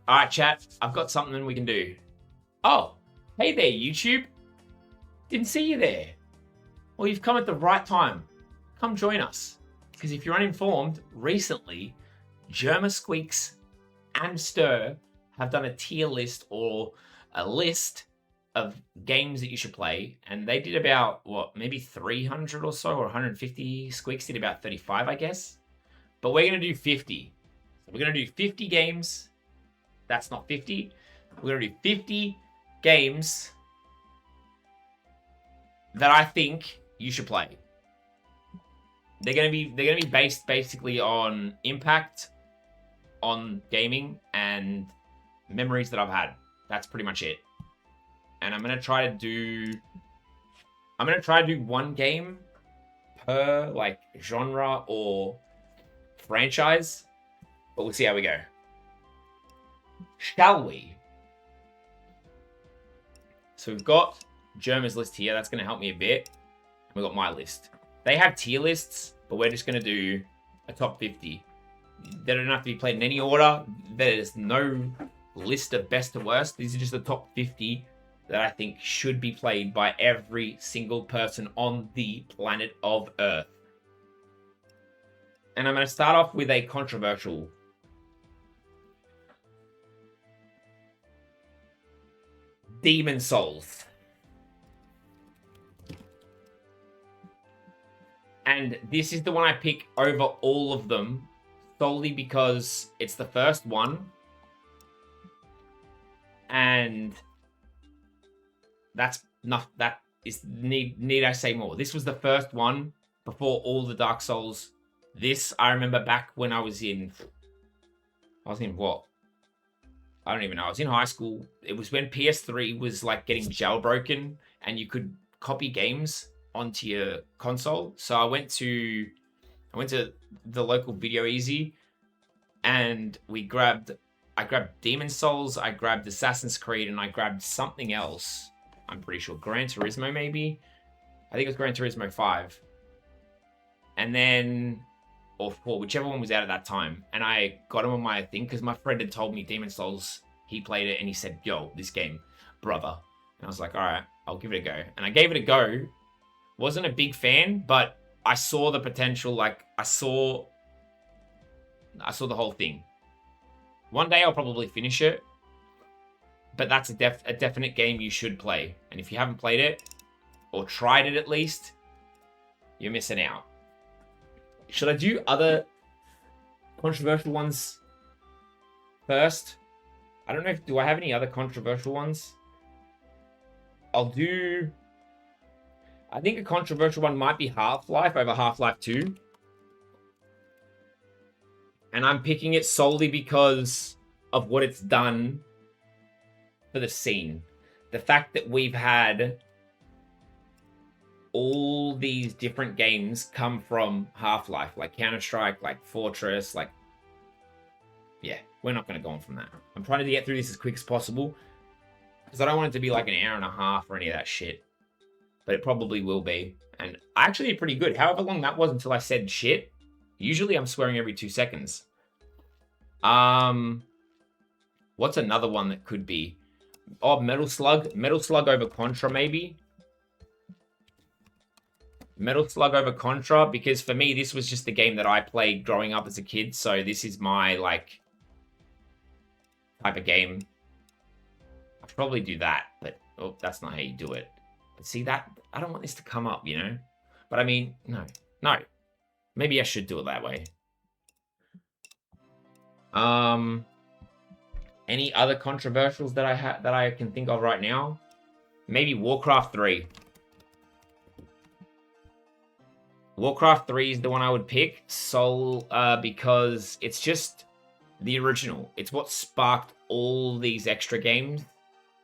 All right, chat. I've got something we can do. Oh, hey there, YouTube. Didn't see you there. Well, you've come at the right time. Come join us. Because if you're uninformed, recently, Germa Squeaks and Stir have done a tier list or a list of games that you should play. And they did about, maybe 300 or so, or 150. Squeaks did about 35, I guess. But we're going to do 50. So we're going to do 50 games. That's not 50. We're going to do 50 games that I think you should play. They're going to be based basically on impact on gaming and memories that I've had. That's pretty much it. And I'm going to try to do one game per like genre or franchise, but we'll see how we go. Shall we? So we've got Germa's list here. That's going to help me a bit. We've got my list. They have tier lists, but we're just going to do a top 50. They don't have to be played in any order. There's no list of best to worst. These are just the top 50 that I think should be played by every single person on the planet of Earth. And I'm going to start off with a controversial. Demon Souls. And this is the one I pick over all of them solely because it's the first one. And that's not that is need I say more. This was the first one before all the Dark Souls. This I remember back when I was in what? I don't even know. I was in high school. It was when PS3 was like getting jailbroken and you could copy games onto your console. So I went to the local Video Easy and I grabbed Demon Souls, I grabbed Assassin's Creed, and I grabbed something else. I'm pretty sure Gran Turismo maybe. I think it was Gran Turismo 5. And then or 4, whichever one was out at that time. And I got him on my thing because my friend had told me Demon Souls, he played it and he said, yo, this game, brother. And I was like, all right, I'll give it a go. And I gave it a go. Wasn't a big fan, but I saw the potential. Like I saw the whole thing. One day I'll probably finish it, but that's a definite game you should play. And if you haven't played it or tried it at least, you're missing out. Should I do other controversial ones first? I don't know do I have any other controversial ones? I think a controversial one might be Half-Life over Half-Life 2. And I'm picking it solely because of what it's done for the scene. The fact that we've had all these different games come from Half-Life, like Counter-Strike, like Fortress, like... Yeah, we're not going to go on from that. I'm trying to get through this as quick as possible, because I don't want it to be like an hour and a half or any of that shit. But it probably will be. And I actually did pretty good. However long that was until I said shit. Usually I'm swearing every 2 seconds. What's another one that could be? Oh, Metal Slug. Metal Slug over Contra, maybe? Metal Slug over Contra, because for me, this was just the game that I played growing up as a kid, so this is my, like, type of game. I'd probably do that, but, oh, that's not how you do it. But see, that, I don't want this to come up, you know? But I mean, no. Maybe I should do it that way. Any other controversials that I can think of right now? Maybe Warcraft 3. Warcraft 3 is the one I would pick, because it's just the original. It's what sparked all these extra games.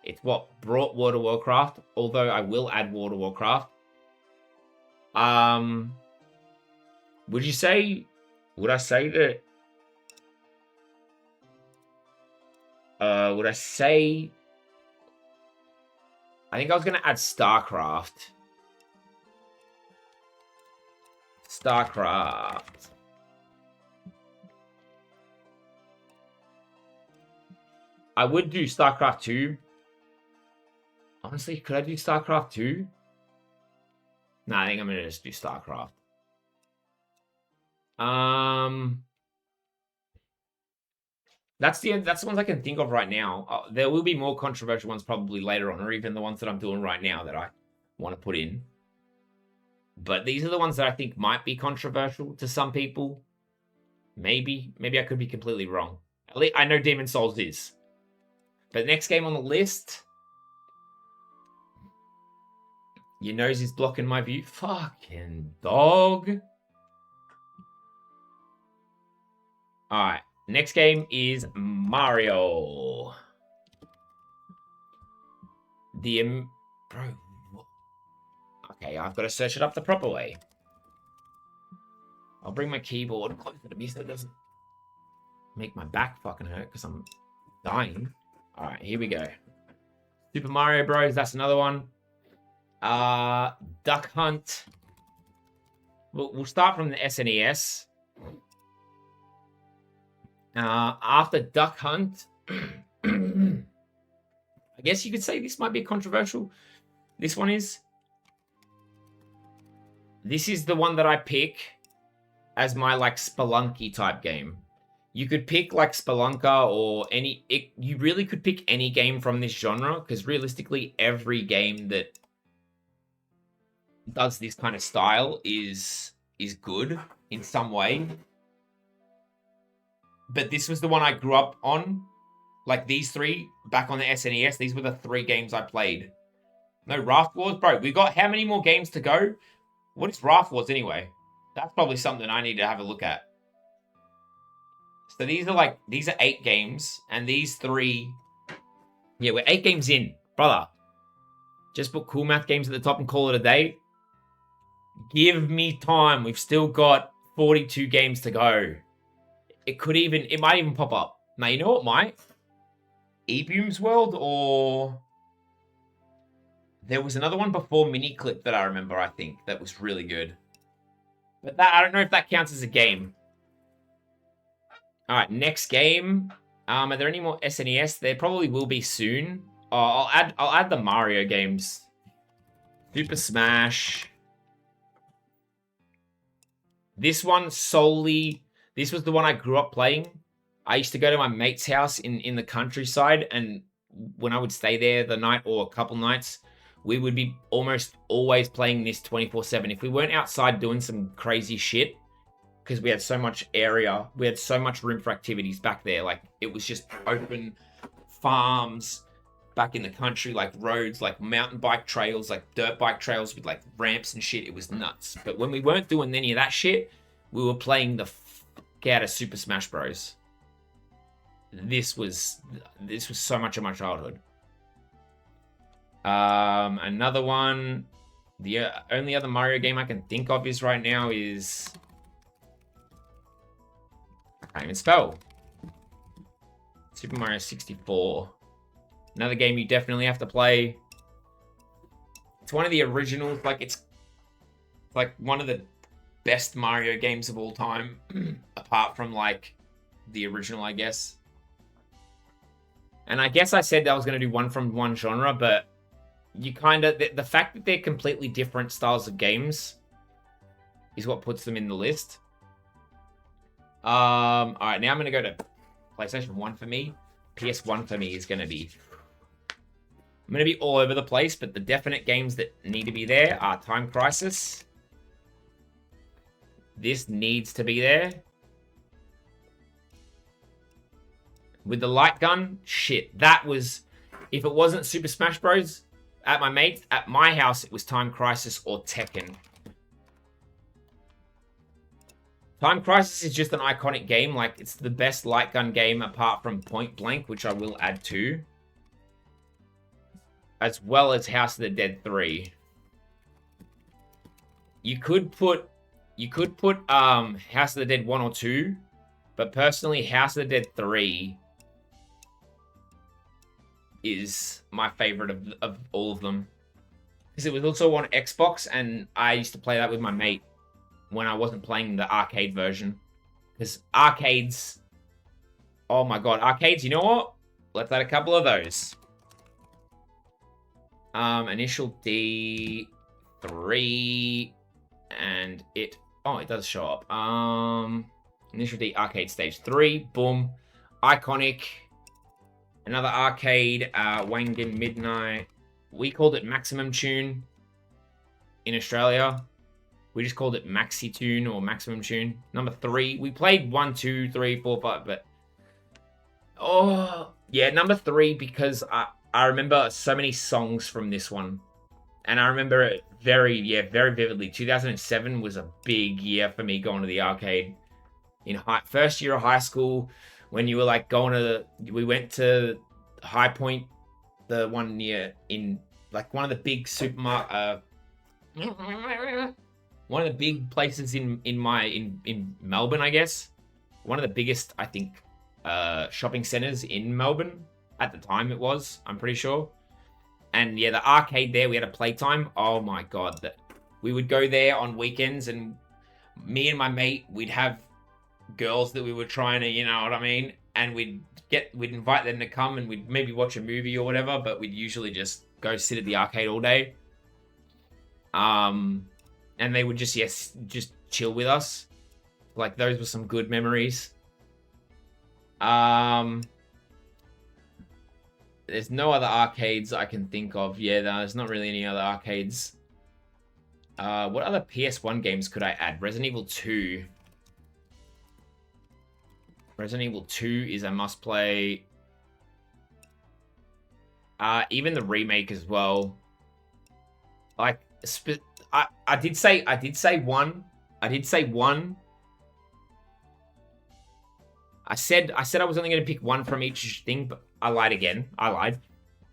It's what brought World of Warcraft, although I will add World of Warcraft. Would I say that... would I say... I think I was going to add StarCraft. I would do StarCraft 2. Honestly, could I do StarCraft 2? Nah, I think I'm gonna just do StarCraft. That's the ones I can think of right now. There will be more controversial ones probably later on, or even the ones that I'm doing right now that I want to put in. But these are the ones that I think might be controversial to some people. Maybe I could be completely wrong. At least I know Demon Souls is. But next game on the list. Your nose is blocking my view. Fucking dog. Alright. Next game is Mario. Bro. Okay, I've got to search it up the proper way. I'll bring my keyboard closer to me so it doesn't make my back fucking hurt because I'm dying. Alright, here we go. Super Mario Bros. That's another one. Duck Hunt. We'll start from the SNES. After Duck Hunt, I guess you could say this might be controversial. This one is. This is the one that I pick as my like Spelunky type game. You could pick like Spelunker or you really could pick any game from this genre because realistically every game that does this kind of style is good in some way. But this was the one I grew up on. Like these three back on the SNES, these were the 3 games I played. No, Raft Wars, bro. We got how many more games to go? What is Raft Wars anyway? That's probably something I need to have a look at. So these are 8 games, and these 3. Yeah, we're 8 games in, brother. Just put Cool Math Games at the top and call it a day. Give me time. We've still got 42 games to go. It might even pop up. Now, you know what might? Ebium's World, or there was another one before Miniclip that I remember, I think, that was really good. But that I don't know if that counts as a game. Alright, next game. Are there any more SNES? There probably will be soon. I'll add the Mario games. Super Smash. This one solely. This was the one I grew up playing. I used to go to my mate's house in the countryside, and when I would stay there the night or a couple nights, we would be almost always playing this 24/7. If we weren't outside doing some crazy shit, because we had so much area, we had so much room for activities back there. Like, it was just open farms back in the country, like roads, like mountain bike trails, like dirt bike trails with like ramps and shit. It was nuts. But when we weren't doing any of that shit, we were playing the out of Super Smash Bros. This was so much of my childhood. Another one. The only other Mario game I can think of is right now is I can't even spell. Super Mario 64. Another game you definitely have to play. It's one of the originals. Like, it's like one of the best Mario games of all time, apart from like the original, I guess. And I guess I said that I was going to do one from one genre, but you kind of the fact that they're completely different styles of games is what puts them in the list. All right, now I'm going to go to PlayStation 1 for me. PS1 for me is going to be. I'm going to be all over the place, but the definite games that need to be there are Time Crisis. This needs to be there. With the light gun, shit. That was... If it wasn't Super Smash Bros. At my house, it was Time Crisis or Tekken. Time Crisis is just an iconic game. Like, it's the best light gun game apart from Point Blank, which I will add to. As well as House of the Dead 3. You could put House of the Dead 1 or 2, but personally, House of the Dead 3 is my favorite of all of them. Because it was also on Xbox, and I used to play that with my mate when I wasn't playing the arcade version. Because arcades... Oh my god, arcades, you know what? Let's add a couple of those. Initial D 3 and it does show up. Initial D arcade stage 3, boom. Iconic. Another arcade, Wangan Midnight. We called it Maximum Tune in Australia. We just called it Maxi Tune or Maximum Tune. Number 3. We played 1, 2, 3, 4, 5, but number 3 because I remember so many songs from this one. And I remember it very vividly. 2007 was a big year for me going to the arcade. In first year of high school, when you were like we went to High Point, the one near in like one of the big one of the big places in Melbourne, I guess. One of the biggest, I think, shopping centers in Melbourne at the time. It was, I'm pretty sure. And yeah, the arcade there, we had a playtime. Oh my god, we would go there on weekends, and me and my mate, we'd have girls that we were trying to, you know what I mean? And we'd invite them to come, and we'd maybe watch a movie or whatever, but we'd usually just go sit at the arcade all day. And they would just chill with us. Like, those were some good memories. There's no other arcades I can think of. Yeah, there's not really any other arcades. What other PS1 games could I add? Resident Evil 2. Resident Evil 2 is a must-play. Even the remake as well. Like, I did say one. I did say one. I said I was only going to pick one from each thing, but I lied again. I lied.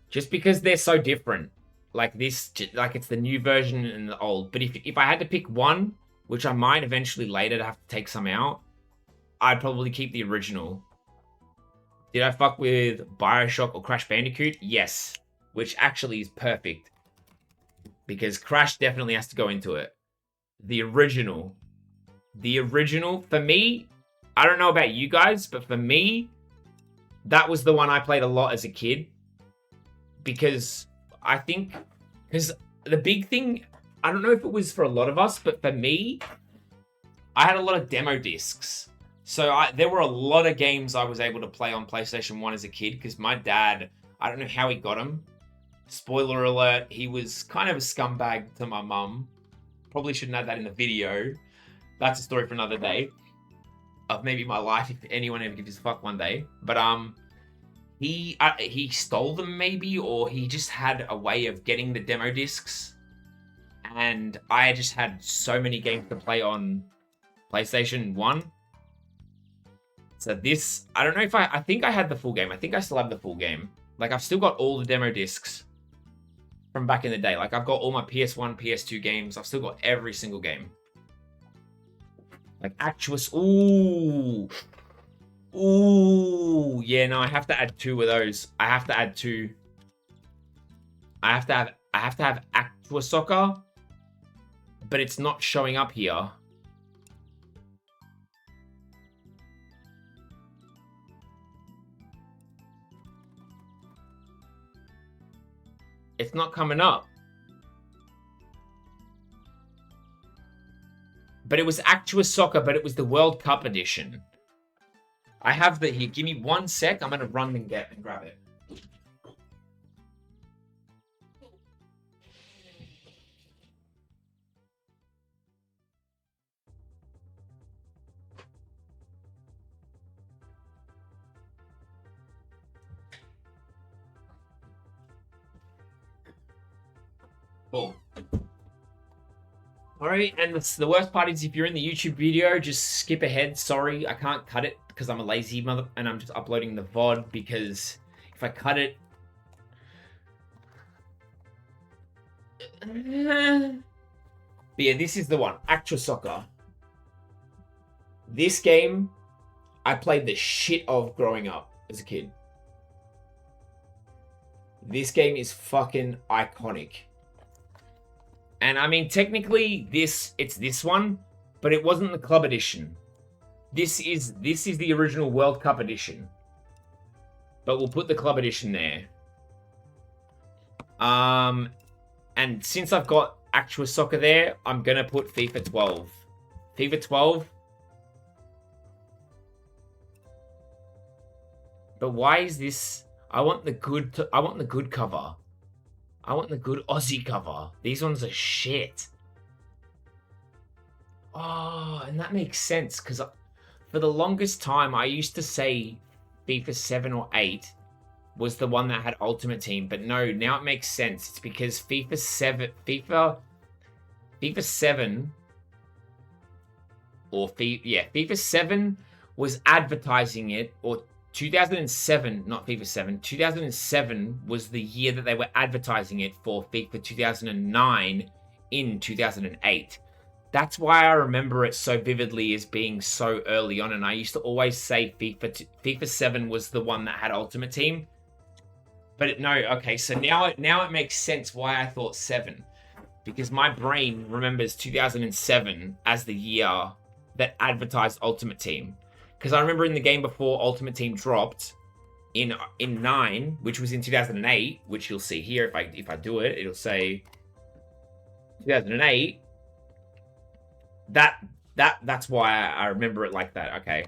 Just because they're so different. Like this, like it's the new version and the old. But if I had to pick one, which I might eventually later have to take some out, I'd probably keep the original. Did I fuck with Bioshock or Crash Bandicoot? Yes. Which actually is perfect. Because Crash definitely has to go into it. The original. For me, I don't know about you guys, but for me, that was the one I played a lot as a kid. Because the big thing, I don't know if it was for a lot of us, but for me, I had a lot of demo discs. So there were a lot of games I was able to play on PlayStation 1 as a kid, because my dad, I don't know how he got them. Spoiler alert, he was kind of a scumbag to my mum. Probably shouldn't add that in the video. That's a story for another day. Of maybe my life, if anyone ever gives a fuck one day. But he stole them maybe, or he just had a way of getting the demo discs. And I just had so many games to play on PlayStation 1. So this, I don't know if I think I had the full game. I think I still have the full game. Like, I've still got all the demo discs from back in the day. Like, I've got all my PS1, PS2 games. I've still got every single game. Like, Actuous, ooh. Ooh, yeah, no, I have to add 2 of those. I have to add 2. I have to have Actuous Soccer, but it's not showing up here. It's not coming up. But it was Actuous Soccer, but it was the World Cup edition. I have that here. Give me 1 sec. I'm going to run and grab it. Cool. Alright, and the worst part is if you're in the YouTube video, just skip ahead. Sorry, I can't cut it because I'm a lazy mother and I'm just uploading the VOD, because if I cut it... But yeah, this is the one. Actuous Soccer. This game, I played the shit of growing up as a kid. This game is fucking iconic. And I mean, technically, it's this one, but it wasn't the club edition. This is the original World Cup edition. But we'll put the club edition there. And since I've got Actua Soccer there, I'm gonna put FIFA 12. FIFA 12. But why is this? I want the good cover. I want the good Aussie cover. These ones are shit. Oh, and that makes sense because for the longest time I used to say FIFA 7 or 8 was the one that had Ultimate Team, but no, now it makes sense. It's because FIFA 7 or FIFA 7 was advertising it, or 2007, not FIFA 7, 2007 was the year that they were advertising it for FIFA 2009 in 2008. That's why I remember it so vividly as being so early on, and I used to always say FIFA 7 was the one that had Ultimate Team. But no, okay, so now it makes sense why I thought 7. Because my brain remembers 2007 as the year that advertised Ultimate Team. Because I remember in the game before Ultimate Team dropped in 9, which was in 2008, which you'll see here if I do it, it'll say 2008. That's why I remember it like that. Okay.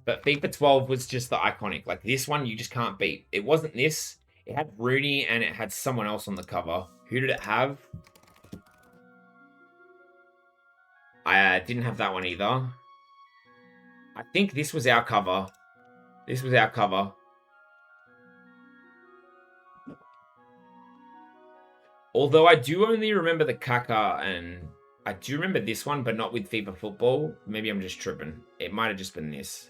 But FIFA 12 was just the iconic. Like, this one you just can't beat. It wasn't this. It had Rooney and it had someone else on the cover. Who did it have? I didn't have that one either. I think this was our cover. This was our cover. Although I do only remember the Kaka, and I do remember this one, but not with FIFA Football. Maybe I'm just tripping. It might have just been this.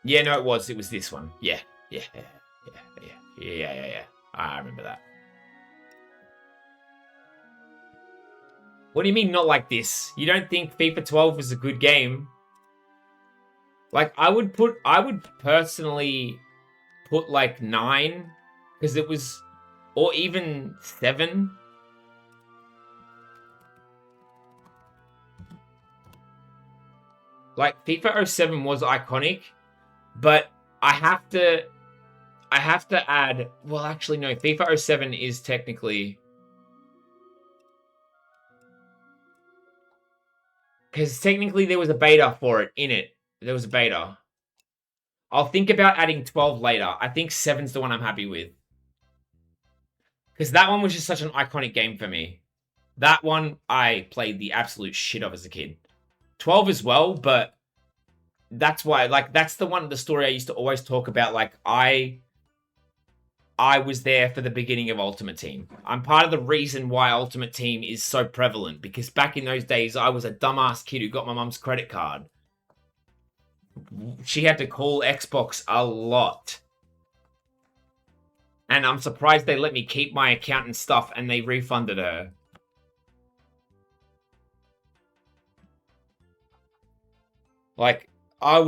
Yeah, no, it was this one. Yeah. I remember that. What do you mean not like this? You don't think FIFA 12 was a good game? Like, I would personally put like 9, because it was, or even 7. Like, FIFA 07 was iconic, but I have to add, well, actually no, FIFA 07 is technically, because technically there was a beta for it in it. There was a beta. I'll think about adding 12 later. I think 7's the one I'm happy with. Because that one was just such an iconic game for me. That one I played the absolute shit of as a kid. 12 as well, but that's why, like, that's the story I used to always talk about. Like, I was there for the beginning of Ultimate Team. I'm part of the reason why Ultimate Team is so prevalent, because back in those days, I was a dumbass kid who got my mum's credit card. She had to call Xbox a lot. And I'm surprised they let me keep my account and stuff, and they refunded her. Like, I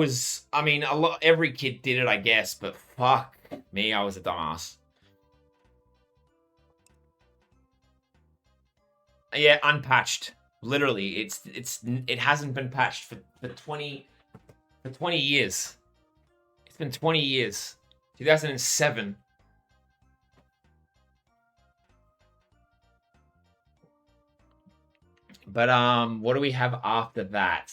mean, every kid did it, I guess, but fuck me, I was a dumbass. Yeah, unpatched. Literally, it hasn't been patched for 20 years. It's been 20 years. 2007. But what do we have after that?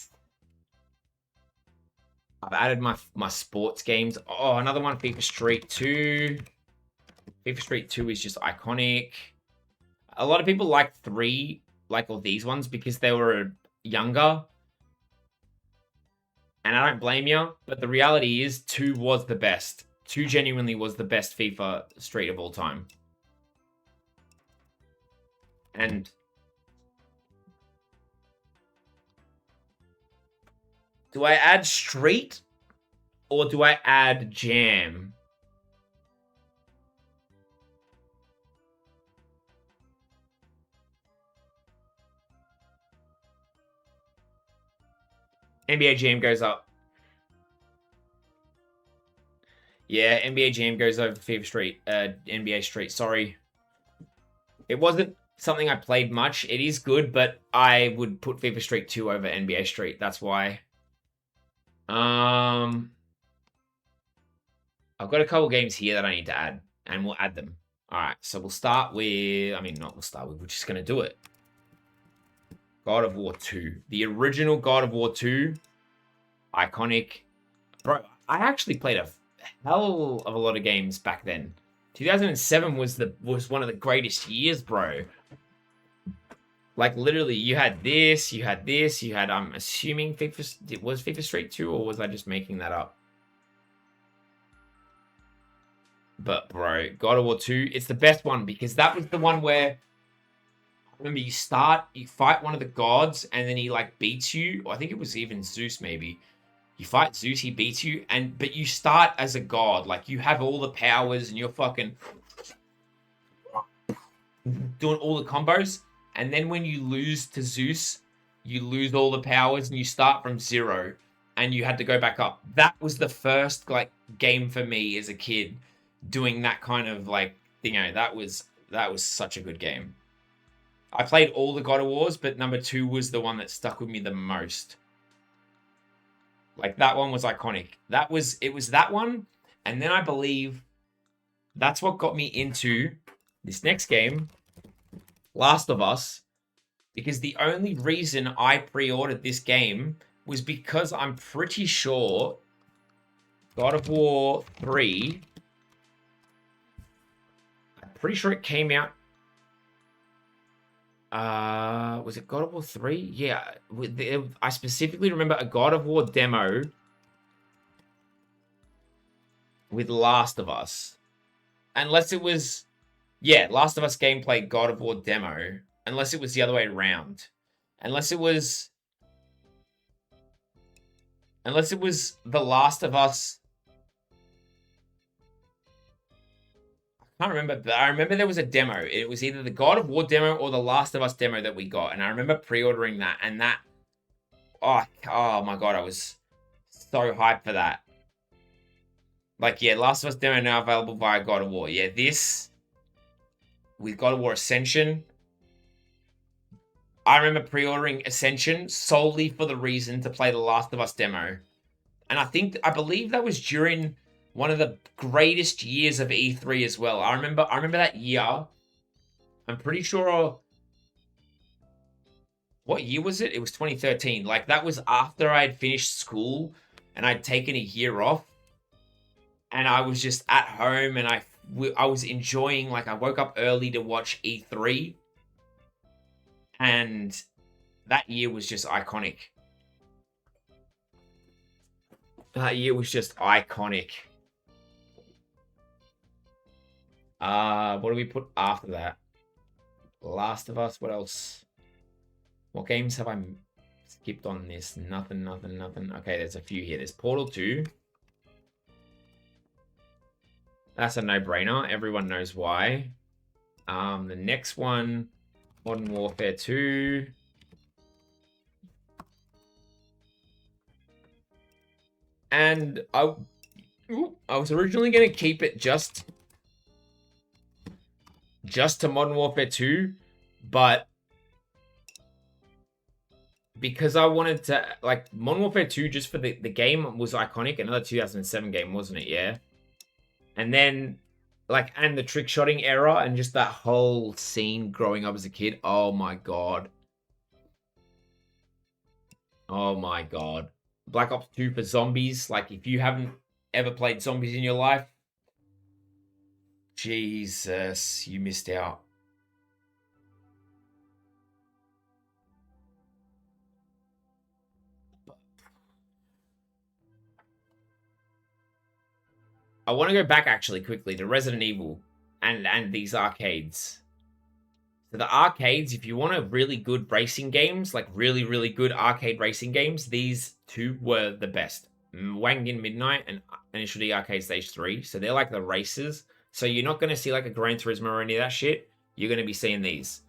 I've added my sports games. Oh, another one, FIFA Street 2. FIFA Street 2 is just iconic. A lot of people like 3, like all these ones, because they were younger. And I don't blame you, but the reality is 2 was the best. 2 genuinely was the best FIFA Street of all time. And do I add Street or do I add Jam? NBA Jam goes up. Yeah, NBA Jam goes over FIFA Street. NBA Street, sorry. It wasn't something I played much. It is good, but I would put FIFA Street 2 over NBA Street. That's why. I've got a couple games here that I need to add, and we'll add them. All right, so we'll start with. I mean, not we'll start with. We're just gonna do it. God of War 2, the original God of War 2, iconic. Bro, I actually played a hell of a lot of games back then. 2007 was one of the greatest years, bro. Like literally, you had this, you had this, you had. I'm assuming FIFA was FIFA Street 2, or was I just making that up? But bro, God of War 2, it's the best one because that was the one where remember you fight one of the gods, and then he like beats you. Or I think it was even Zeus, maybe. You fight Zeus, he beats you, but you start as a god, like you have all the powers, and you're fucking doing all the combos. And then when you lose to Zeus, you lose all the powers, and you start from zero, and you had to go back up. That was the first like game for me as a kid, doing that kind of like that was such a good game. I played all the God of Wars, but number 2 was the one that stuck with me the most. Like that one was iconic. It was that one, and then I believe that's what got me into this next game, Last of Us, because the only reason I pre-ordered this game was because I'm pretty sure God of War 3, I'm pretty sure it came out. Was it God of War 3? Yeah, I specifically remember a God of War demo with Last of Us. Unless it was, yeah, Last of Us gameplay, God of War demo. Unless it was the other way around. Unless it was The Last of Us. I can't remember, but I remember there was a demo. It was either the God of War demo or the Last of Us demo that we got, and I remember pre-ordering that, and that, oh my god, I was so hyped for that. Like, yeah, Last of Us demo now available via God of War. Yeah, this with God of War Ascension. I remember pre-ordering Ascension solely for the reason to play the Last of Us demo, and I believe that was during one of the greatest years of E3 as well. I remember that year. I'm pretty sure. What year was it? It was 2013. Like that was after I had finished school and I'd taken a year off, and I was just at home, and I was enjoying. Like I woke up early to watch E3, and that year was just iconic. That year was just iconic. What do we put after that? Last of Us. What else? What games have I skipped on this? Nothing. Okay, there's a few here. There's Portal 2. That's a no-brainer. Everyone knows why. The next one, Modern Warfare 2. And I was originally going to keep it just to Modern Warfare 2, but because I wanted to, like, Modern Warfare 2 just for the game was iconic. Another 2007 game, wasn't it? Yeah. And then, like, and the trick shotting era and just that whole scene growing up as a kid. Oh my god. Oh my god. Black Ops 2 for zombies. Like, if you haven't ever played zombies in your life, Jesus, you missed out. I want to go back actually quickly to Resident Evil and these arcades. So the arcades, if you want a really good racing games, like really, really good arcade racing games, these two were the best. Wangin Midnight and Initial D Arcade Stage 3. So they're like the races. So you're not going to see like a Gran Turismo or any of that shit. You're going to be seeing these.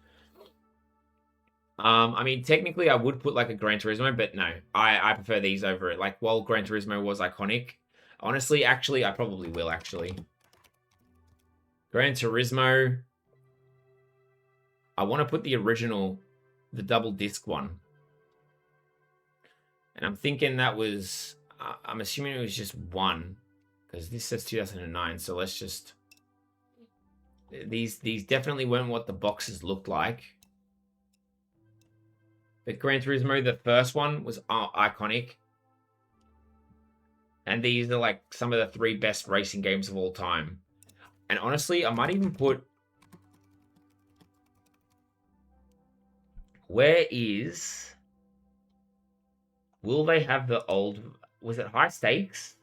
I mean, technically I would put like a Gran Turismo, but no. I prefer these over it. Like, while Gran Turismo was iconic, honestly, actually, I probably will, actually. Gran Turismo. I want to put the original, the double disc one. And I'm thinking that was I'm assuming it was just one, because this says 2009. So let's just. These definitely weren't what the boxes looked like. But Gran Turismo, the first one, was iconic. And these are like some of the 3 best racing games of all time. And honestly, I might even put... Where is... Will they have the old... Was it High Stakes?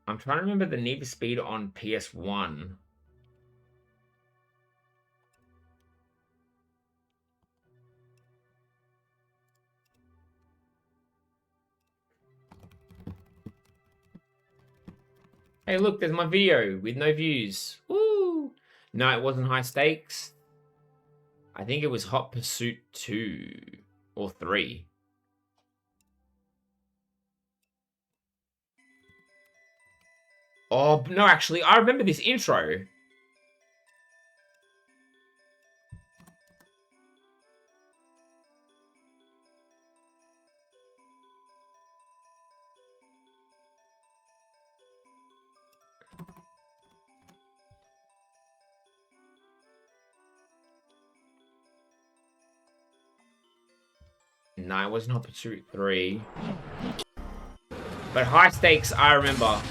I'm trying to remember the Need for Speed on PS1. Hey, look, there's my video with no views. Woo! No, it wasn't High Stakes. I think it was Hot Pursuit 2 or 3. Oh, no, actually, I remember this intro. No, it wasn't Hot Pursuit 3. But High Stakes, I remember.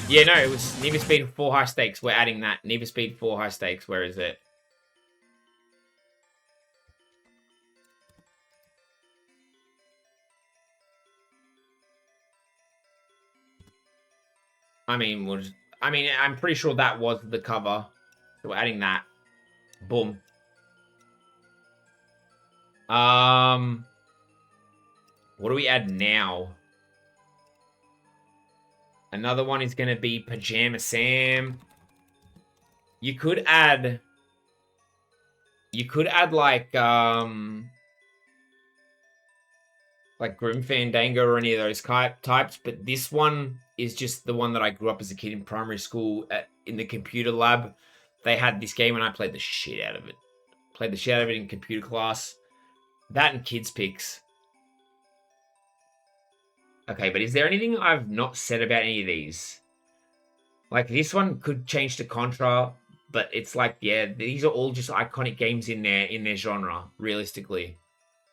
Yeah, no, it was Need for Speed 4 High Stakes. We're adding that. Need for Speed 4 High Stakes. Where is it? I mean, I'm pretty sure that was the cover. So we're adding that. Boom. What do we add now? Another one is going to be Pajama Sam. You could add like Grim Fandango or any of those types, but this one is just the one that I grew up as a kid in primary school in the computer lab. They had this game and I played the shit out of it. Played the shit out of it in computer class. That and Kids Picks. Okay, but is there anything I've not said about any of these? Like, this one could change to Contra, but it's like, yeah, these are all just iconic games in their genre, realistically,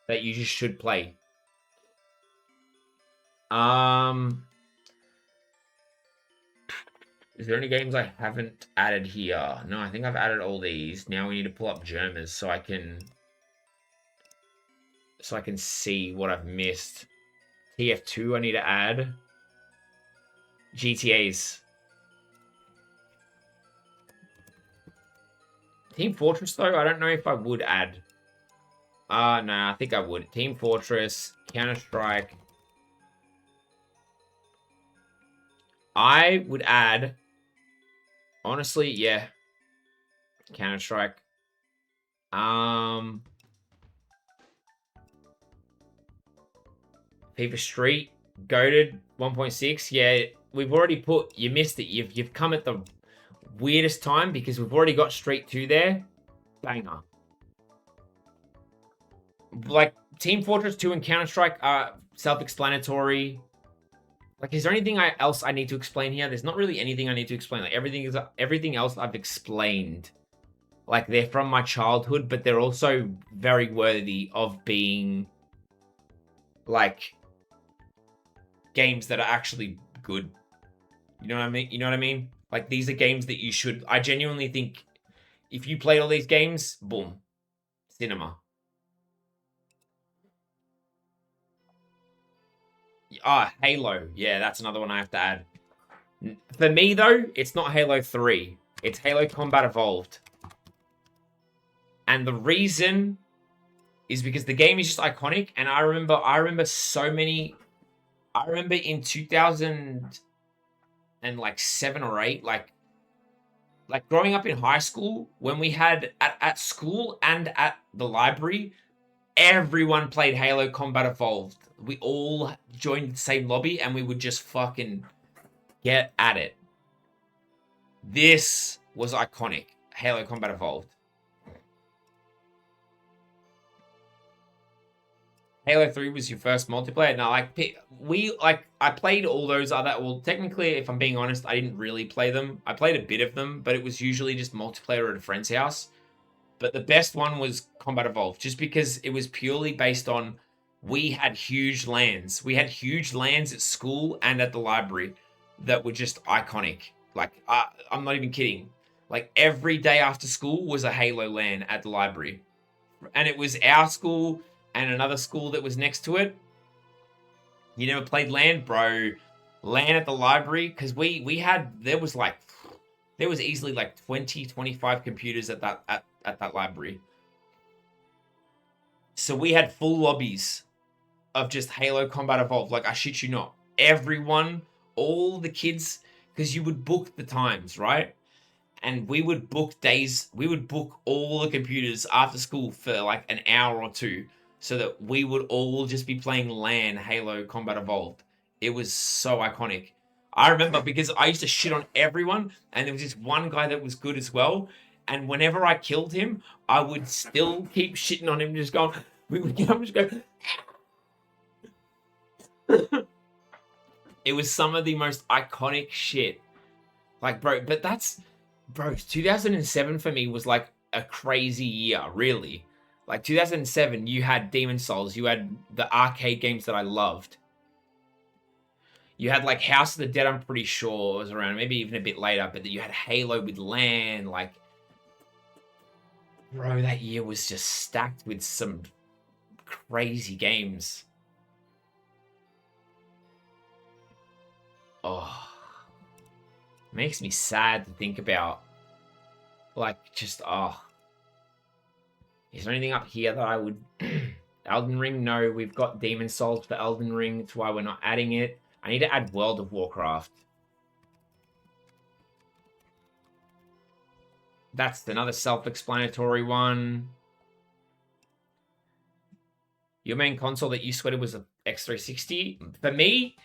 that you just should play. Is there any games I haven't added here? No, I think I've added all these. Now we need to pull up Germas so I can see what I've missed. TF2 I need to add. GTAs. Team Fortress, though, I don't know if I would add. No, I think I would. Team Fortress, Counter-Strike. I would add... Honestly, yeah. Counter-Strike. FIFA Street, Goated, 1.6. Yeah, we've already put... You missed it. You've come at the weirdest time because we've already got Street 2 there. Banger. Like, Team Fortress 2 and Counter-Strike are self-explanatory. Like, is there anything else I need to explain here? There's not really anything I need to explain. Like, everything else I've explained. Like, they're from my childhood, but they're also very worthy of being, like, games that are actually good. You know what I mean? You know what I mean? Like, these are games that you should... I genuinely think if you played all these games, boom. Cinema. Halo. Yeah, that's another one I have to add. For me, though, it's not Halo 3. It's Halo Combat Evolved. And the reason is because the game is just iconic. And I remember so many... I remember in 2007 or 8, like growing up in high school, when we had at school and at the library, everyone played Halo Combat Evolved. We all joined the same lobby and we would just fucking get at it. This was iconic. Halo Combat Evolved. Halo 3 was your first multiplayer. No, I played all those other. Well, technically, if I'm being honest, I didn't really play them. I played a bit of them, but it was usually just multiplayer at a friend's house. But the best one was Combat Evolved, just because it was purely based on we had huge LANs. We had huge LANs at school and at the library that were just iconic. Like, I'm not even kidding. Like, every day after school was a Halo LAN at the library. And it was our school and another school that was next to it. You never played LAN, bro? LAN at the library? Because there was easily like 20, 25 computers at that library. So we had full lobbies of just Halo Combat Evolved. Like, I shit you not. Everyone, all the kids, because you would book the times, right? And we would book days, we would book all the computers after school for like an hour or two so that we would all just be playing LAN Halo Combat Evolved. It was so iconic. I remember because I used to shit on everyone, and there was this one guy that was good as well. And whenever I killed him, I would still keep shitting on him, just going, we would just go. It was some of the most iconic shit. Like, bro, 2007 for me was like a crazy year, really. Like 2007, you had Demon Souls, you had the arcade games that I loved. You had like House of the Dead, I'm pretty sure was around, maybe even a bit later, but you had Halo with LAN, like, bro, that year was just stacked with some crazy games. Oh, makes me sad to think about. Like, just, oh. Is there anything up here that I would... Elden Ring? No, we've got Demon Souls for Elden Ring. That's why we're not adding it. I need to add World of Warcraft. That's another self-explanatory one. Your main console that you sweated was a X360? For me,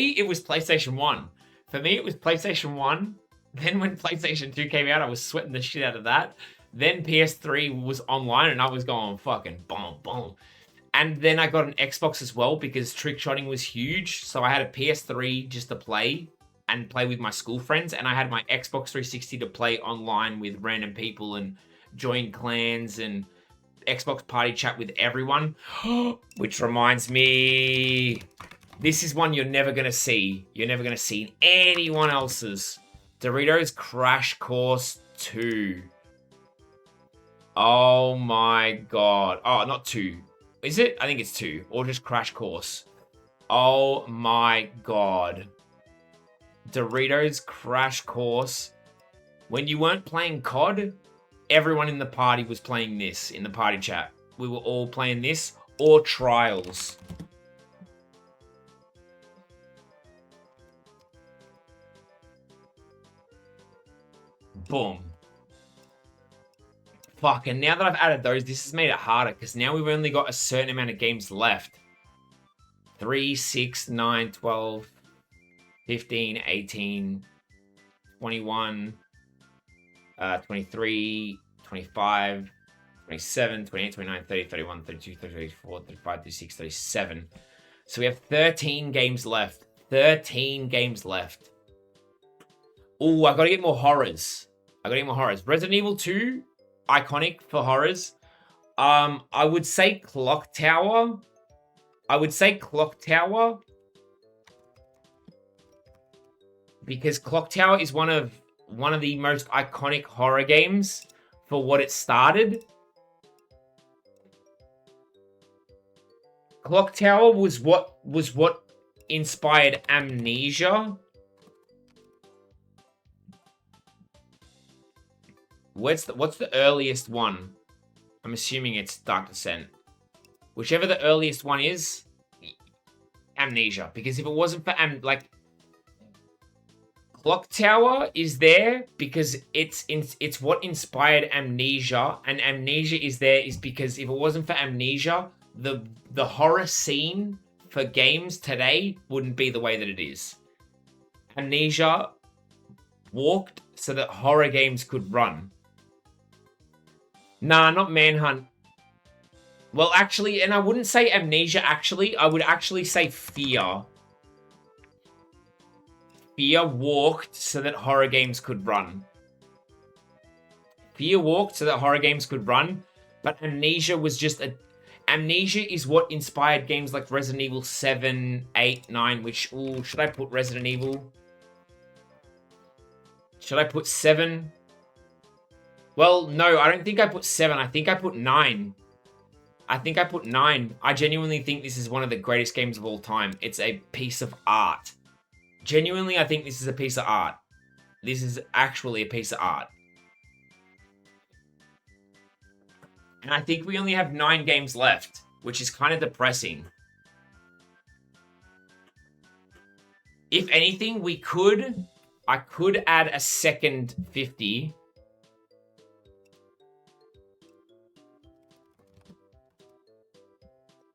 it was PlayStation 1. For me, it was PlayStation 1. Then when PlayStation 2 came out, I was sweating the shit out of that. Then PS3 was online, and I was going fucking boom, boom. And then I got an Xbox as well because trick shotting was huge. So I had a PS3 just to play and play with my school friends. And I had my Xbox 360 to play online with random people and join clans and Xbox party chat with everyone. Which reminds me, this is one you're never going to see. You're never going to see in anyone else's. Doritos Crash Course 2. Oh my god. Oh, not 2. Is it? I think it's 2. Or just Crash Course. Oh my god. Doritos Crash Course. When you weren't playing COD, everyone in the party was playing this in the party chat. We were all playing this or Trials. Boom. Fuck, and now that I've added those, this has made it harder because now we've only got a certain amount of games left. 3, 6, 9, 12, 15, 18, 21, 23, 25, 27, 28, 29, 30, 31, 32, 34, 35, 36, 37. So we have 13 games left. 13 games left. Oh, I gotta get more horrors. Resident Evil 2, iconic for horrors. I would say Clock Tower. Because Clock Tower is one of the most iconic horror games for what it started. Clock Tower was what inspired Amnesia. What's the earliest one? I'm assuming it's Dark Descent. Whichever the earliest one is, Amnesia. Because if it wasn't for Clock Tower is there because it's what inspired Amnesia, and Amnesia is there is because if it wasn't for Amnesia, the horror scene for games today wouldn't be the way that it is. Amnesia walked so that horror games could run. Nah, not Manhunt. Well, actually, and I wouldn't say Amnesia, actually. I would actually say Fear. Fear walked so that horror games could run. Fear walked so that horror games could run, but Amnesia was just a... Amnesia is what inspired games like Resident Evil 7, 8, 9, which... Ooh, should I put Resident Evil? Should I put 7? Well, no, I don't think I put 7. I think I put 9. I think I put 9. I genuinely think this is one of the greatest games of all time. It's a piece of art. Genuinely, I think this is a piece of art. This is actually a piece of art. And I think we only have 9 games left, which is kind of depressing. If anything, I could add a second 50.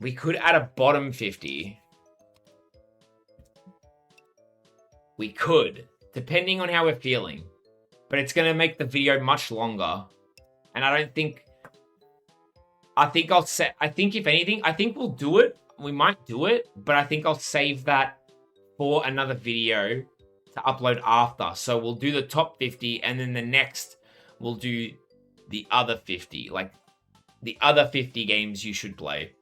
We could add a bottom 50. We could, depending on how we're feeling. But it's going to make the video much longer. And I don't think... I think if anything, I think we'll do it. We might do it, but I think I'll save that for another video to upload after. So we'll do the top 50, and then the next we'll do the other 50. Like, the other 50 games you should play.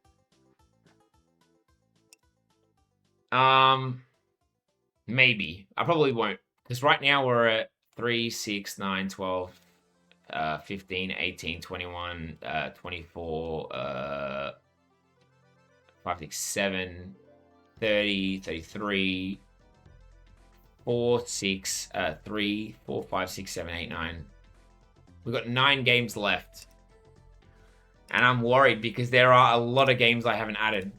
Maybe. I probably won't. Because right now we're at 3, 6, 9, 12... 15, 18, 21, 24, 5, 6, 7, 30, 33, 4, 6, 3, 4, 5, 6, 7, 8, 9. We've got 9 games left. And I'm worried because there are a lot of games I haven't added.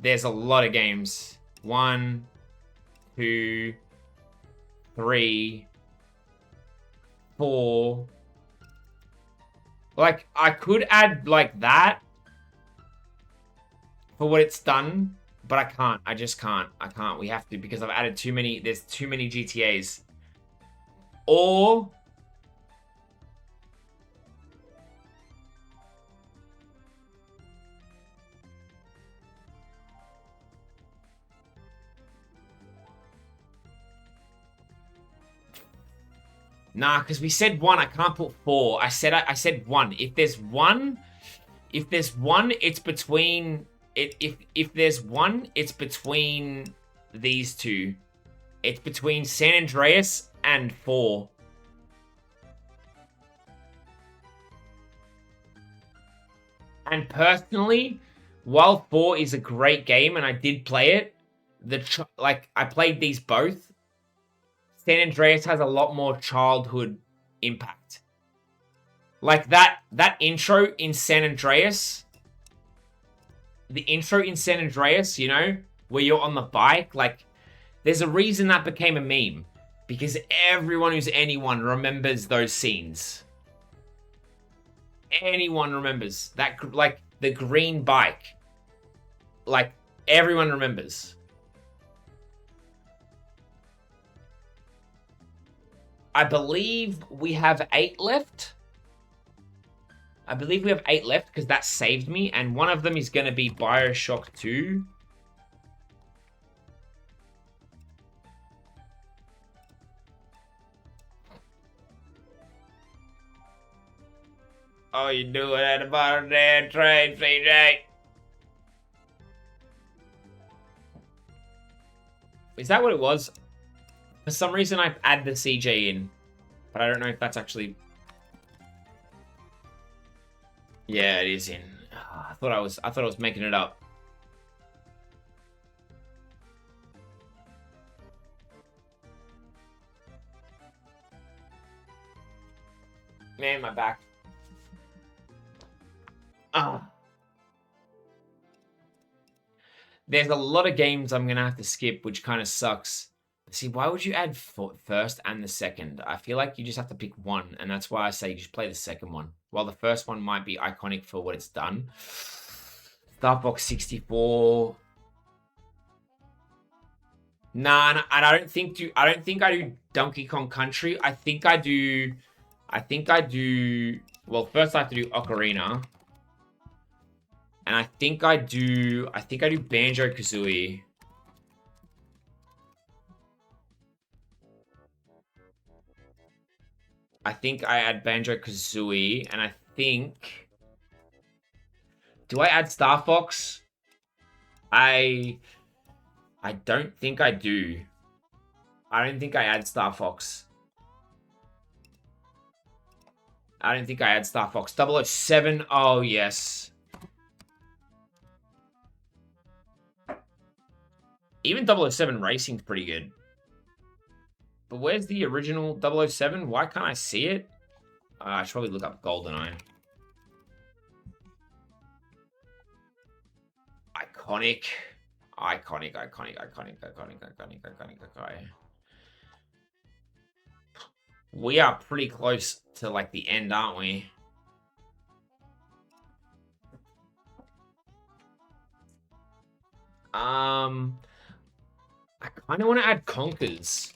There's a lot of games. 1, 2, 3... 4. Like, I could add, like, that for what it's done, but I can't. I just can't. I can't. We have to, because I've added too many. There's too many GTAs. Or... Nah, because we said 1. I can't put 4. I said 1. If there's one, it's between if there's one, it's between these two. It's between San Andreas and 4. And personally, while 4 is a great game and I did play it, I played these both. San Andreas has a lot more childhood impact. Like that intro in San Andreas. The intro in San Andreas, you know, where you're on the bike, like, there's a reason that became a meme. Because everyone who's anyone remembers those scenes. Anyone remembers that, like, the green bike. Like, everyone remembers. I believe we have 8 left. I believe we have 8 left because that saved me. And one of them is going to be Bioshock 2. Oh, you do it at the bottom there, train, CJ. Is that what it was? For some reason, I add the CJ in, but I don't know if that's actually... Yeah, it is in. I thought I was making it up. Man, my back. There's a lot of games I'm gonna have to skip, which kind of sucks. See, why would you add first and the second? I feel like you just have to pick one, and that's why I say you just play the second one. While the first one might be iconic for what it's done. Starbox 64. Nah, and I don't think I do Donkey Kong Country. I think I do Well, first I have to do Ocarina. And I think I do Banjo-Kazooie. I think I add Banjo-Kazooie, and I think... Do I add Star Fox? I don't think I do. I don't think I add Star Fox. I don't think I add Star Fox. 007, oh yes. Even 007 Racing's pretty good. But where's the original 007? Why can't I see it? I should probably look up GoldenEye. Iconic. Iconic. We are pretty close to, like, the end, aren't we? I kind of want to add Conkers.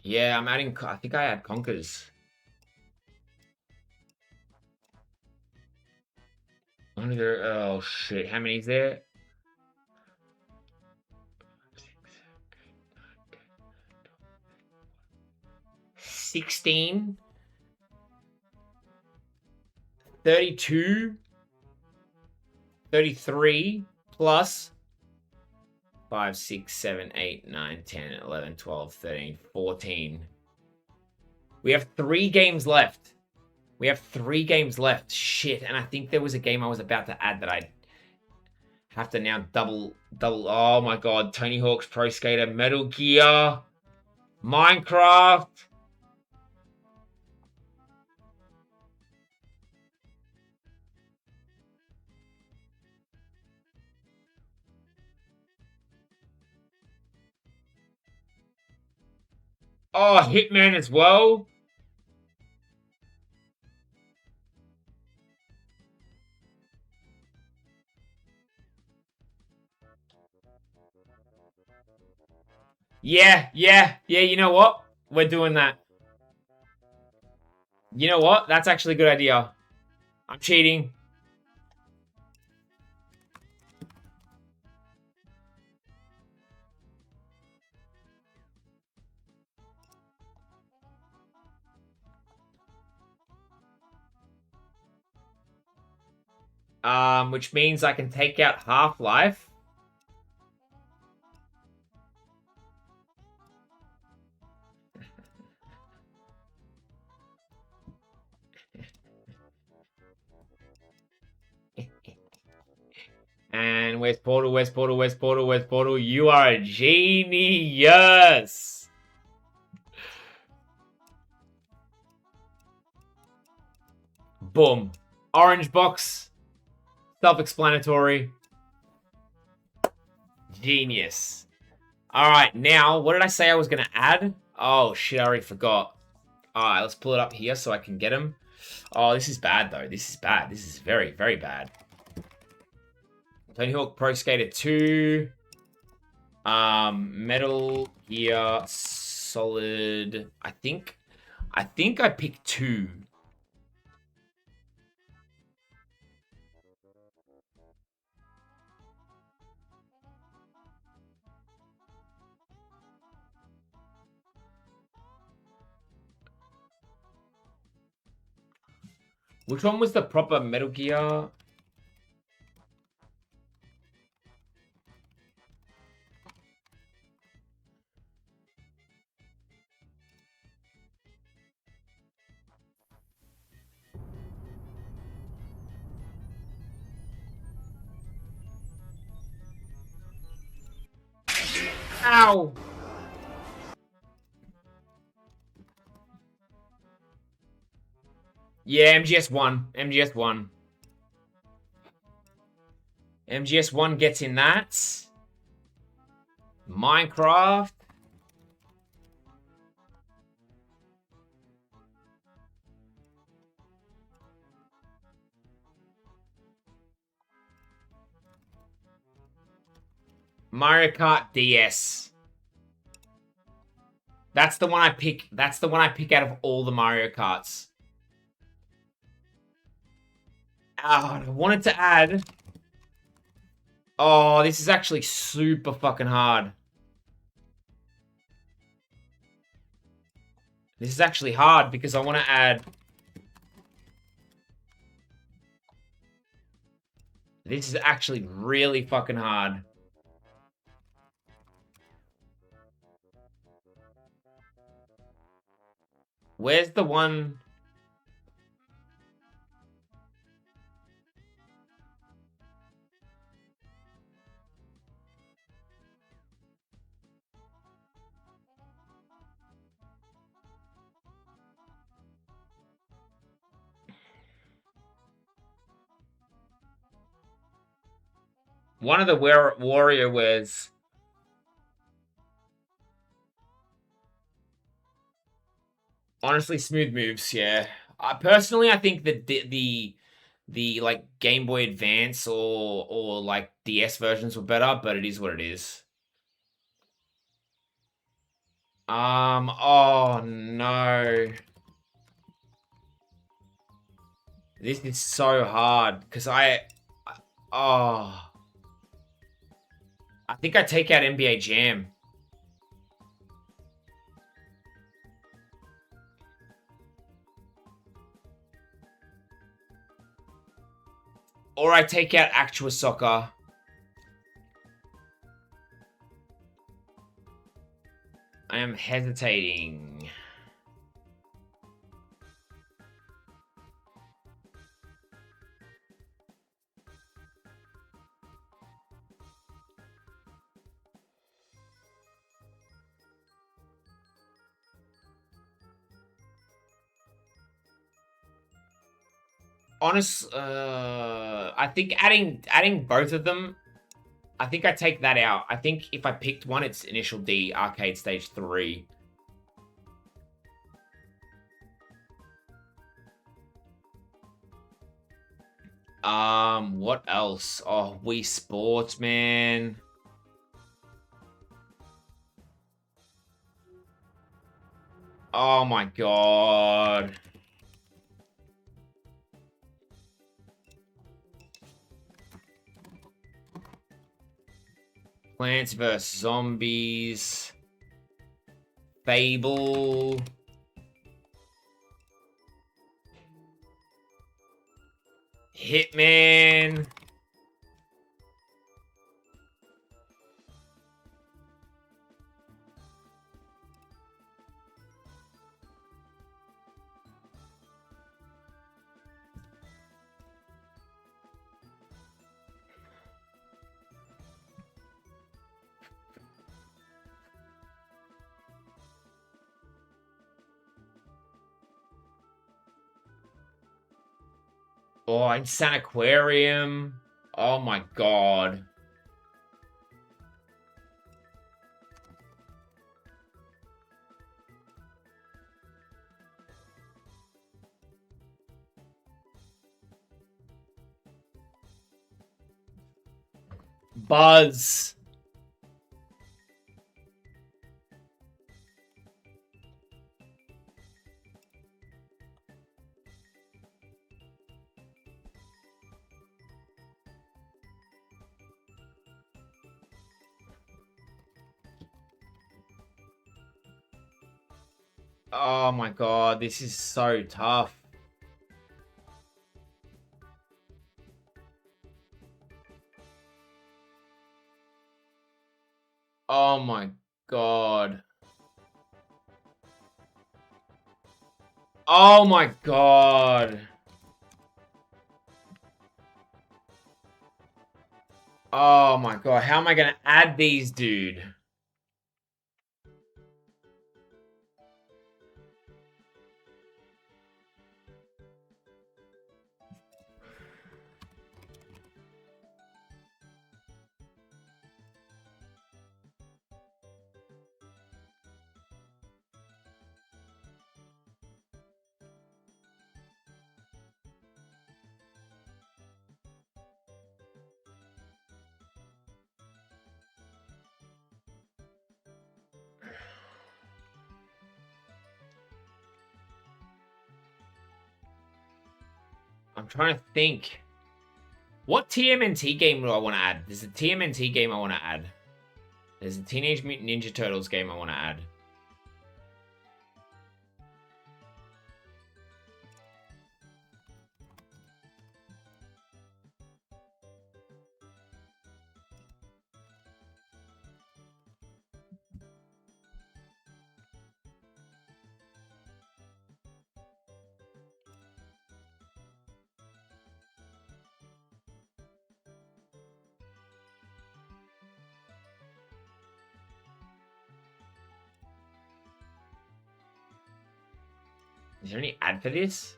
Yeah, I'm adding... I think I add Conkers. Oh, shit. How many is there? 16, 32, 33, plus 5, 6, 7, 8, 9, 10, 11, 12, 13, 14. We have 3 games left. We have 3 games left. Shit, and I think there was a game I was about to add that I have to now double. Oh my god, Tony Hawk's Pro Skater, Metal Gear, Minecraft. Oh, Hitman as well. Yeah, you know what? We're doing that. You know what? That's actually a good idea. I'm cheating. Which means I can take out Half-Life. And where's Portal? Where's Portal? Where's Portal? Where's Portal? You are a genius. Boom. Orange box. Self-explanatory. Genius. All right, now, what did I say I was going to add? Oh, shit, I already forgot. All right, let's pull it up here so I can get him. Oh, this is bad, though. This is bad. This is very, very bad. Tony Hawk Pro Skater 2. Metal Gear Solid. I think I picked 2. Which one was the proper Metal Gear? Ow! Yeah, MGS1. MGS1. MGS1 gets in that. Minecraft. Mario Kart DS. That's the one I pick. That's the one I pick out of all the Mario Karts. I wanted to add... Oh, this is actually super fucking hard. This is actually hard because I want to add... This is actually really fucking hard. Where's the one... One of the WarioWares. Honestly, smooth moves, yeah. Personally, I think that the like Game Boy Advance or like DS versions were better, but it is what it is. Oh no. This is so hard because oh. I think I take out NBA Jam. Or I take out Actua Soccer. I am hesitating. I think adding both of them, I think I take that out. I think if I picked one, it's Initial D, Arcade Stage 3. What else? Oh, Wii Sports, man. Oh my god. Plants vs. Zombies. Fable. Hitman. Oh, Insane Aquarium. Oh my god. Buzz. Oh my god, this is so tough. Oh my god. Oh my god. Oh my god, how am I gonna add these, dude? I'm trying to think. What TMNT game do I want to add? There's a TMNT game I want to add. There's a Teenage Mutant Ninja Turtles game I want to add. Is there any ad for this?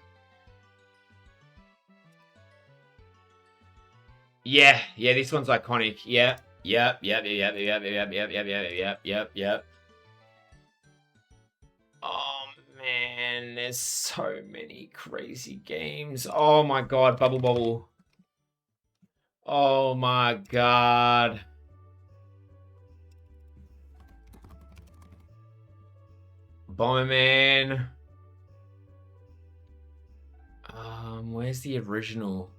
Yeah, this one's iconic. Yep. Oh man, there's so many crazy games. Oh my god, Bubble Bobble. Oh my god. Bomberman. Where's the original?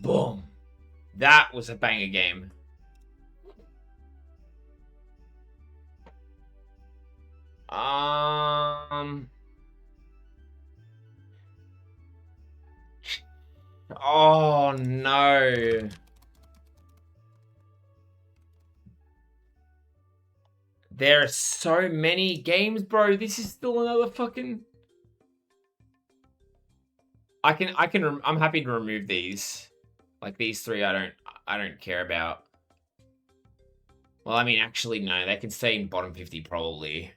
Boom. That was a banger game. Oh no. There are so many games, bro. This is still another fucking... I'm happy to remove these. Like these three I don't care about. Well, I mean, actually, no. They can stay in bottom 50 probably.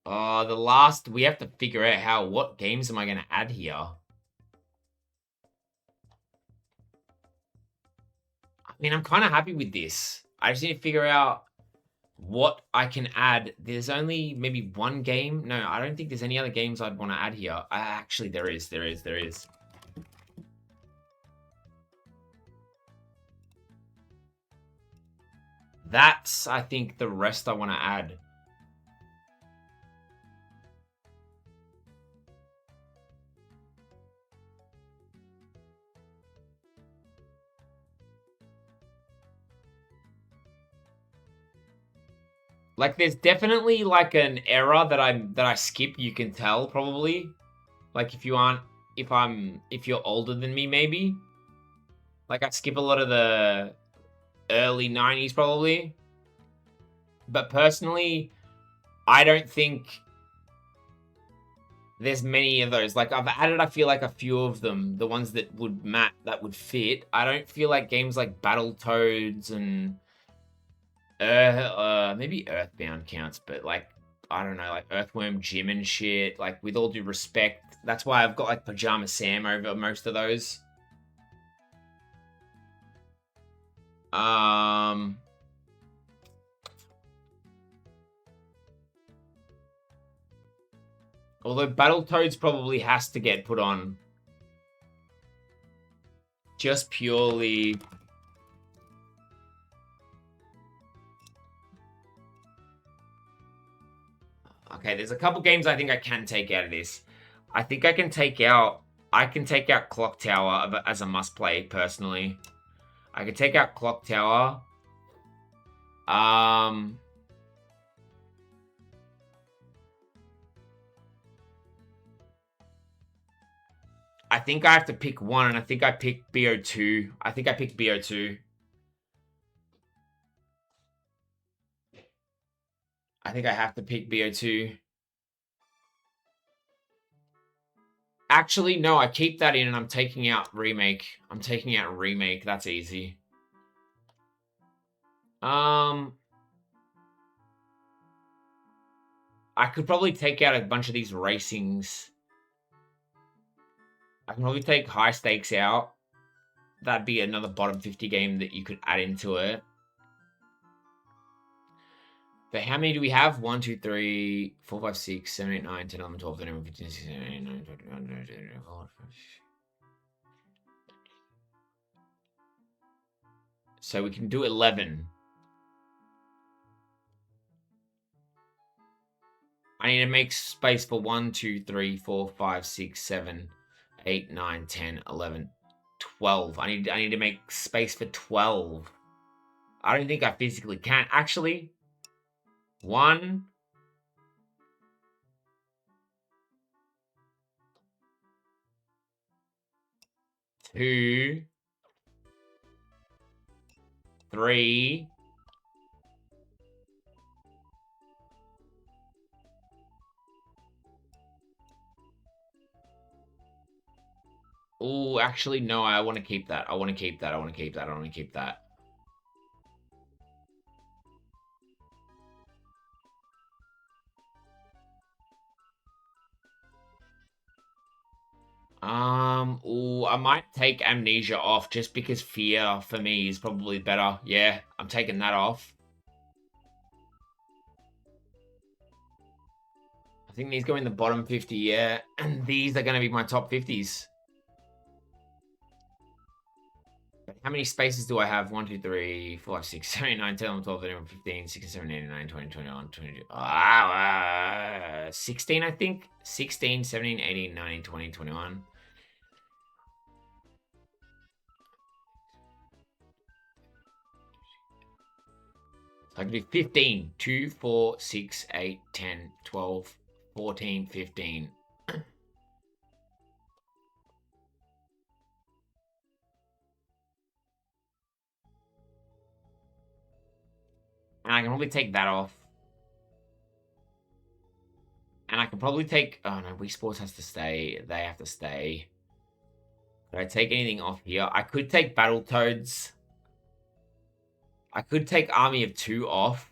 The last... We have to figure out what games am I going to add here? I mean, I'm kind of happy with this. I just need to figure out what I can add. There's only maybe one game. No, I don't think there's any other games I'd want to add here. Actually, there is. That's, I think, the rest I want to add. Like, there's definitely like an era that I skip. You can tell probably. Like, if you're older than me, maybe. Like, I skip a lot of the early 90s probably. But personally, I don't think there's many of those. Like, I've added, I feel like, a few of them, the ones that would fit. I don't feel like games like Battletoads and maybe Earthbound counts, but like, I don't know, like Earthworm Jim and shit. Like, with all due respect, that's why I've got like Pajama Sam over most of those. Although Battletoads probably has to get put on. Just purely... Okay, there's a couple games I think I can take out of this. I think I can take out Clock Tower as a must-play, personally. I can take out Clock Tower. I think I have to pick one, and I think I picked BO2. I think I picked BO2. I think I have to pick BO2. Actually, no, I keep that in and I'm taking out Remake. I'm taking out Remake. That's easy. I could probably take out a bunch of these racings. I can probably take High Stakes out. That'd be another bottom 50 game that you could add into it. But how many do we have? 1, 2, 3, 4, 5, 6, 7, 8, 9, 10, 11, 12, 13, 15, 16, 17, 18, 19, 20, 21, 22, 23, 24. So we can do 11. I need to make space for 1, 2, 3, 4, 5, 6, 7, 8, 9, 10, 11, 12. I need to make space for 12. I don't think I physically can. Actually, 1, 2, 3. Oh, actually, no, I want to keep that. I want to keep that. I want to keep that. I want to keep that. Oh, I might take Amnesia off just because Fear for me is probably better. Yeah, I'm taking that off. I think these go in the bottom 50, yeah. And these are going to be my top 50s. How many spaces do I have? 1, 2, 3, 4, 5, 6, 7, 8, 9, 10, 11, 12, 13, 15, 16, 17, 18, 19, 20, 21, 22. 16, I think. 16, 17, 18, 19, 20, 21. I can do 15. 2, 4, 6, 8, 10, 12, 14, 15. And I can probably take that off. And I can probably take... Oh, no. Wii Sports has to stay. They have to stay. Could I take anything off here? I could take Battletoads. I could take Army of Two off.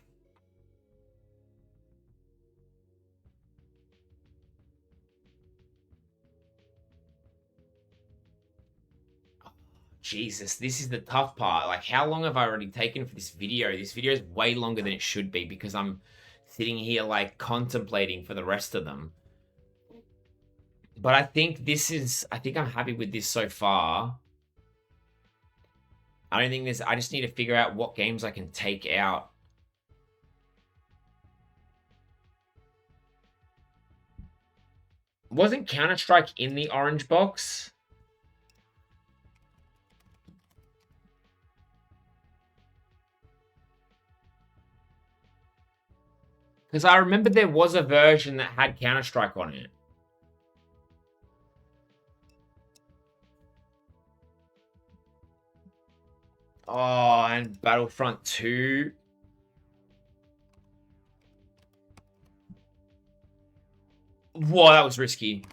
Jesus, this is the tough part. Like, how long have I already taken for this video? This video is way longer than it should be because I'm sitting here, like, contemplating for the rest of them. But I think I'm happy with this so far. I don't think I just need to figure out what games I can take out. Wasn't Counter-Strike in the orange box? Because I remember there was a version that had Counter-Strike on it. Oh, and Battlefront 2. Whoa, that was risky.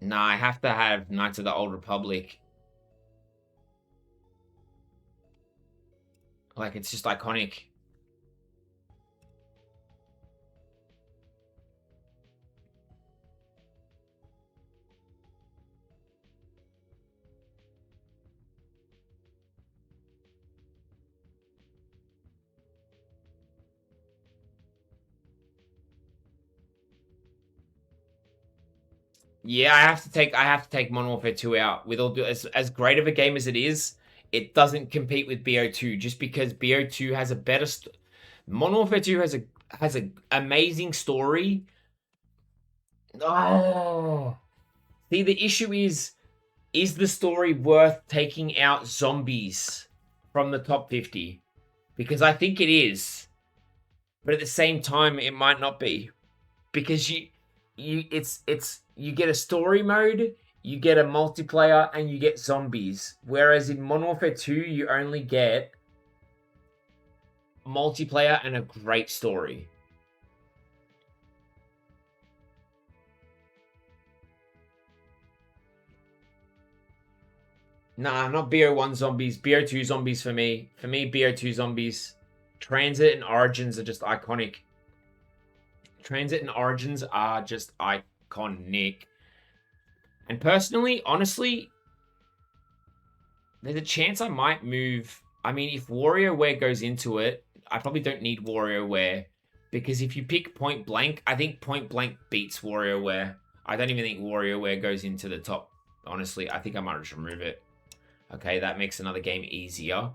Nah, I have to have Knights of the Old Republic. Like, it's just iconic. Yeah, I have to take Modern Warfare 2 out. With all as great of a game as it is, it doesn't compete with BO2 just because BO2 has a better Modern Warfare 2 has a amazing story. Oh. See, the issue is the story worth taking out zombies from the top 50? Because I think it is. But at the same time, it might not be. Because you get a story mode, you get a multiplayer, and you get zombies. Whereas in Modern Warfare 2, you only get multiplayer and a great story. Nah, not BO1 zombies. BO2 zombies for me. For me, BO2 zombies. Transit and Origins are just iconic. Transit and Origins are just Con Nick. And personally, honestly, there's a chance I might move. I mean, if WarioWare goes into it, I probably don't need WarioWare. Because if you pick Point Blank, I think Point Blank beats WarioWare. I don't even think WarioWare goes into the top. Honestly, I think I might just remove it. Okay, that makes another game easier.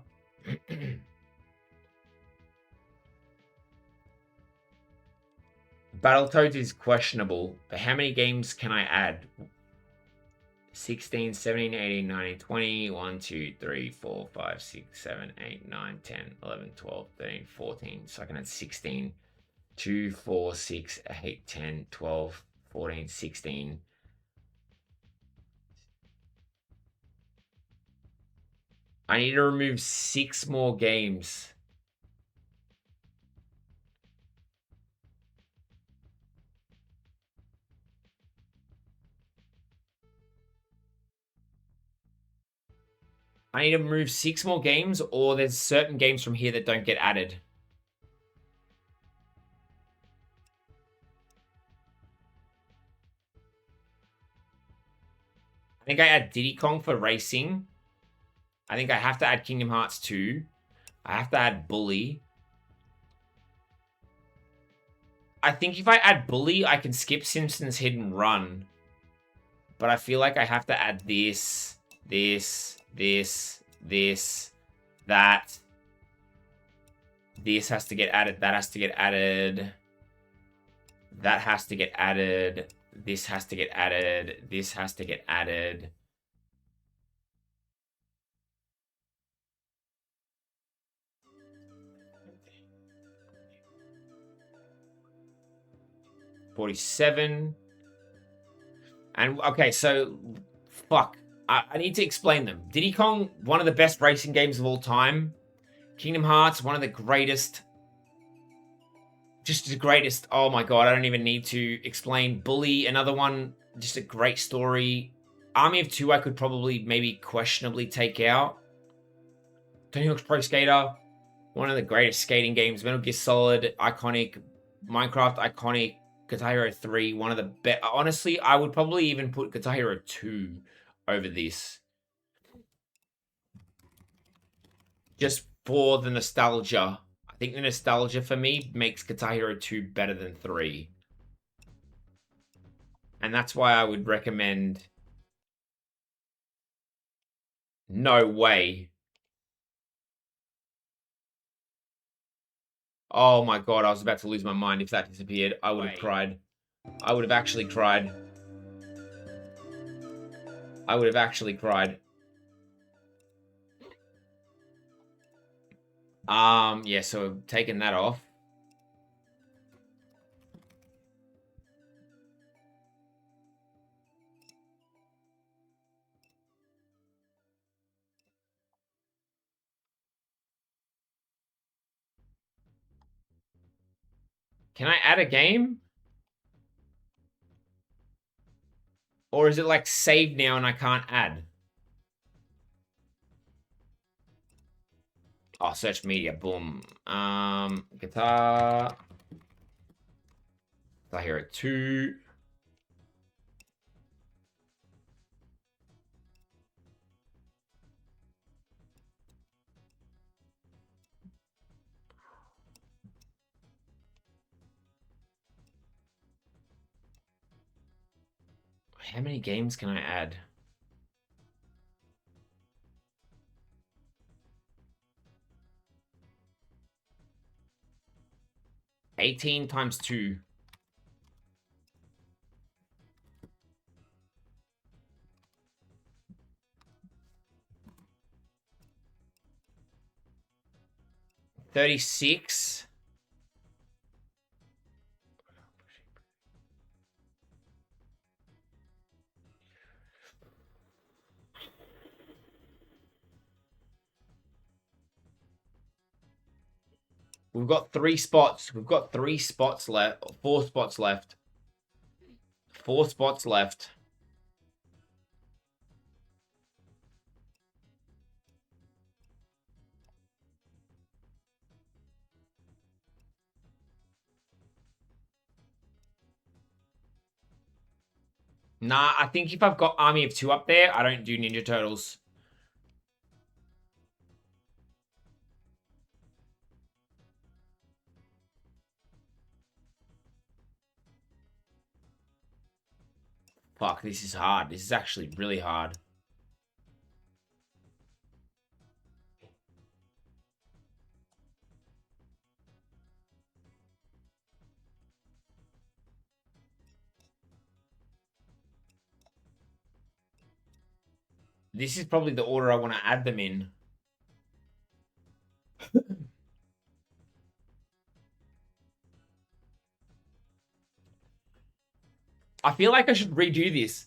Battletoads is questionable, but how many games can I add? 16, 17, 18, 19, 20, 1, 2, 3, 4, 5, 6, 7, 8, 9, 10, 11, 12, 13, 14. So I can add 16. 2, 4, 6, 8, 10, 12, 14, 16. I need to remove 6 more games. I need to remove 6 more games, or there's certain games from here that don't get added. I think I add Diddy Kong for racing. I think I have to add Kingdom Hearts 2. I have to add Bully. I think if I add Bully, I can skip Simpsons Hidden Run. But I feel like I have to add this, that. This has to get added. That has to get added. That has to get added. This has to get added. This has to get added. $47. And okay, so fuck. I need to explain them. Diddy Kong, one of the best racing games of all time. Kingdom Hearts, one of the greatest. Just the greatest. Oh my god, I don't even need to explain. Bully, another one, just a great story. Army of Two, I could probably maybe questionably take out. Tony Hawk's Pro Skater, one of the greatest skating games. Metal Gear Solid, iconic. Minecraft, iconic. Guitar Hero 3, one of the best. Honestly, I would probably even put Guitar Hero 2 over this. Just for the nostalgia. I think the nostalgia for me makes Guitar Hero 2 better than 3. And that's why I would recommend... No way. Oh my god, I was about to lose my mind if that disappeared. I would have cried. I would have actually cried. I would have actually cried. Yeah, so taking that off. Can I add a game? Or is it like saved now and I can't add? Oh, search media, boom. Guitar Hero 2. How many games can I add? $18 times 2. $36. We've got 3 spots. We've got 3 spots left. 4 spots left. 4 spots left. Nah, I think if I've got Army of Two up there, I don't do Ninja Turtles. Fuck, this is hard. This is actually really hard. This is probably the order I want to add them in. I feel like I should redo this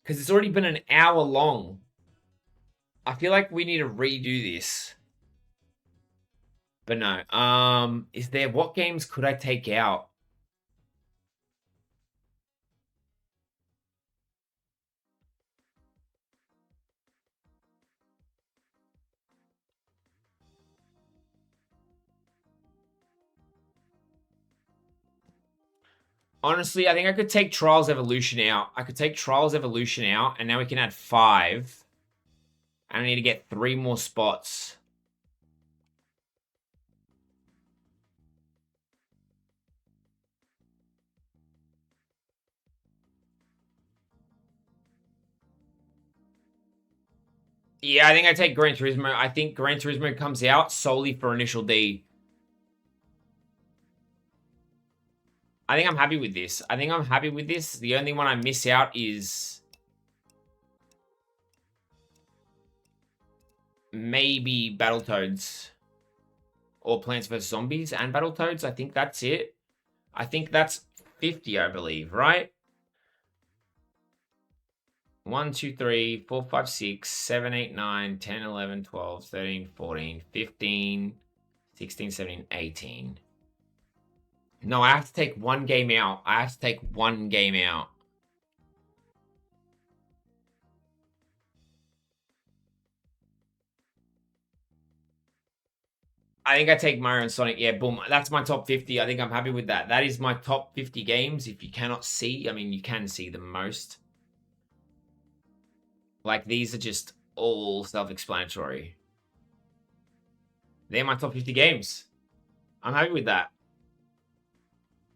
because it's already been an hour long. I feel like we need to redo this. But no. Is there what games could I take out? Honestly, I think I could take Trials Evolution out. I could take Trials Evolution out, and now we can add 5. I need to get 3 more spots. Yeah, I think I take Gran Turismo. I think Gran Turismo comes out solely for Initial D. I think I'm happy with this. I think I'm happy with this. The only one I miss out is maybe Battletoads or Plants vs. Zombies and Battletoads. I think that's it. I think that's 50, I believe, right? 1, 2, 3, 4, 5, 6, 7, 8, 9, 10, 11, 12, 13, 14, 15, 16, 17, 18. No, I have to take one game out. I have to take one game out. I think I take Mario and Sonic. Yeah, boom. That's my top 50. I think I'm happy with that. That is my top 50 games. If you cannot see, I mean, you can see them most. Like, these are just all self-explanatory. They're my top 50 games. I'm happy with that.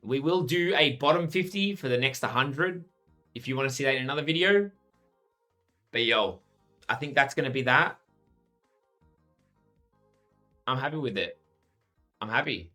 We will do a bottom 50 for the next 100 if you want to see that in another video. But yo, I think that's going to be that. I'm happy with it. I'm happy.